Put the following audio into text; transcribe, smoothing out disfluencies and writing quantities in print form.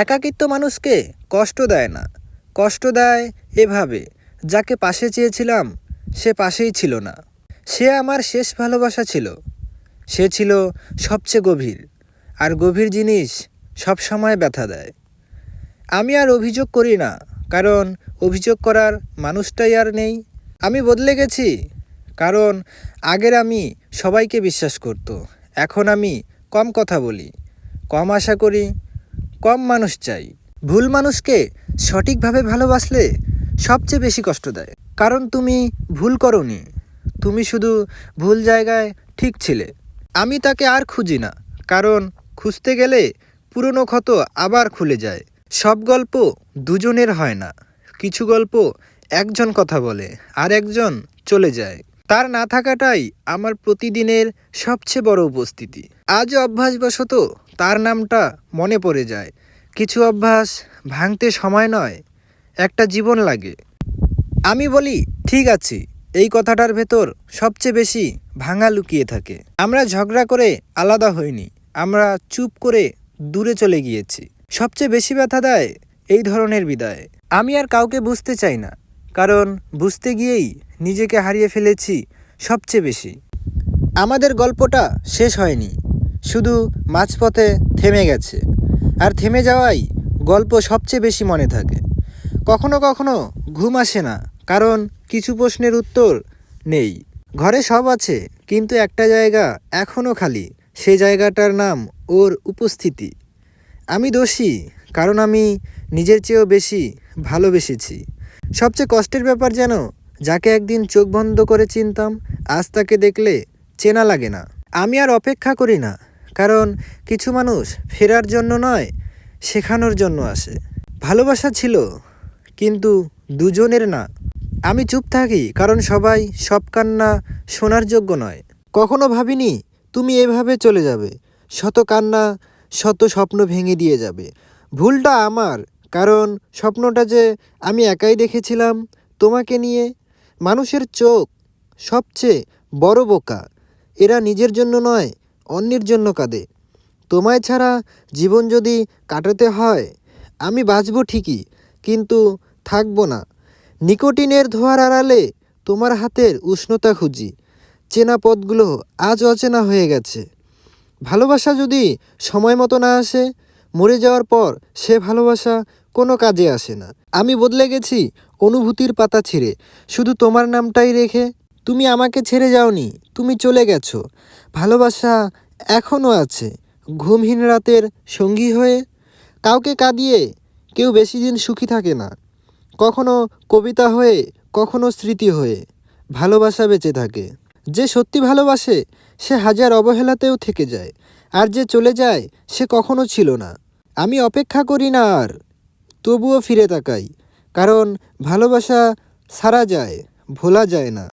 একাকিত্ব মানুষকে কষ্ট দেয় না, কষ্ট দেয় এভাবে, যাকে পাশে চেয়েছিলাম সে পাশেই ছিল না। সে আমার শেষ ভালোবাসা ছিল, সে ছিল সবচেয়ে গভীর, আর গভীর জিনিস সবসময় ব্যথা দেয়। আমি আর অভিযোগ করি না, কারণ অভিযোগ করার মানুষটাই আর নেই। আমি বদলে গেছি, কারণ আগের আমি সবাইকে বিশ্বাস করতো, এখন আমি কম কথা বলি, কম আশা করি, কম মানুষ চাই। ভুল মানুষকে সঠিকভাবে ভালোবাসলে সবচেয়ে বেশি কষ্ট দেয়, কারণ তুমি ভুল করোনি, তুমি শুধু ভুল জায়গায় ঠিক ছিলে। আমি তাকে আর খুঁজি না, কারণ খুঁজতে গেলে পুরনো ক্ষত আবার খুলে যায়। সব গল্প দুজনের হয় না, কিছু গল্প একজন কথা বলে আর একজন চলে যায়। তার না থাকাটাই আমার প্রতিদিনের সবচেয়ে বড় উপস্থিতি। আজও অভ্যাসবশত তার নামটা মনে পড়ে যায়। কিছু অভ্যাস ভাঙতে সময় নয়, একটা জীবন লাগে। আমি বলি ঠিক আছে, এই কথাটার ভেতর সবচেয়ে বেশি ভাঙা লুকিয়ে থাকে। আমরা ঝগড়া করে আলাদা হইনি, আমরা চুপ করে দূরে চলে গিয়েছি। সবচেয়ে বেশি ব্যথা দেয় এই ধরনের বিদায়। আমি আর কাউকে বুঝতে চাই না, কারণ বুঝতে গিয়েই নিজেকে হারিয়ে ফেলেছি সবচেয়ে বেশি। আমাদের গল্পটা শেষ হয়নি, শুধু মাঝপথে থেমে গেছে। আর থেমে যাওয়াই গল্প সবচেয়ে বেশি মনে থাকে। কখনো কখনো ঘুম আসে না, কারণ কিছু প্রশ্নের উত্তর নেই। ঘরে সব আছে, কিন্তু একটা জায়গা এখনও খালি, সেই জায়গাটার নাম ওর উপস্থিতি। আমি দোষী, কারণ আমি নিজের চেয়েও বেশি ভালোবেসেছি। সবচেয়ে কষ্টের ব্যাপার যেন, যাকে একদিন চোখ বন্ধ করে চিনতাম, আজ তাকে দেখলে চেনা লাগে না। আমি আর অপেক্ষা করি না, কারণ কিছু মানুষ ফেরার জন্য নয়, শেখানোর জন্য আসে। ভালোবাসা ছিল, কিন্তু দুজনের না। আমি চুপ থাকি, কারণ সবাই সব কান্না শোনার যোগ্য নয়। কখনো ভাবিনি তুমি এভাবে চলে যাবে, শত কান্না, শত স্বপ্ন ভেঙে দিয়ে যাবে। ভুলটা আমার, কারণ স্বপ্নটা যে আমি একাই দেখেছিলাম তোমাকে নিয়ে। মানুষের চোখ সবচেয়ে বড় বোকা, এরা নিজের জন্য নয়, অন্যের জন্য কাঁদে। তোমায় ছাড়া জীবন যদি কাটাতে হয়, আমি বাঁচব ঠিকই, কিন্তু থাকবো না। নিকোটিনের ধোঁয়ার আড়ালে তোমার হাতের উষ্ণতা খুঁজি। চেনা পথগুলো আজ অচেনা হয়ে গেছে। ভালোবাসা যদি সময় মতো না আসে, মরে যাওয়ার পর সে ভালোবাসা কোনো কাজে আসে না। আমি বদলে গেছি অনুভূতির পাতা ছিঁড়ে, শুধু তোমার নামটাই রেখে। তুমি আমাকে ছেড়ে যাওনি, তুমি চলে গেছো। ভালোবাসা এখনও আছে, ঘুমহীন রাতের সঙ্গী হয়ে। কাউকে কাঁদিয়ে কেউ বেশি দিন সুখী থাকে না, কখনো কবিতা হয়ে, কখনো স্মৃতি হয়ে ভালোবাসা বেঁচে থাকে। যে সত্যি ভালোবাসে সে হাজার অবহেলাতেও থেকে যায়, আর যে চলে যায় সে কখনো ছিল না। আমি অপেক্ষা করি না আর, তবুও ফিরে তাকাই, কারণ ভালোবাসা ছাড়া যায়, ভোলা যায় না।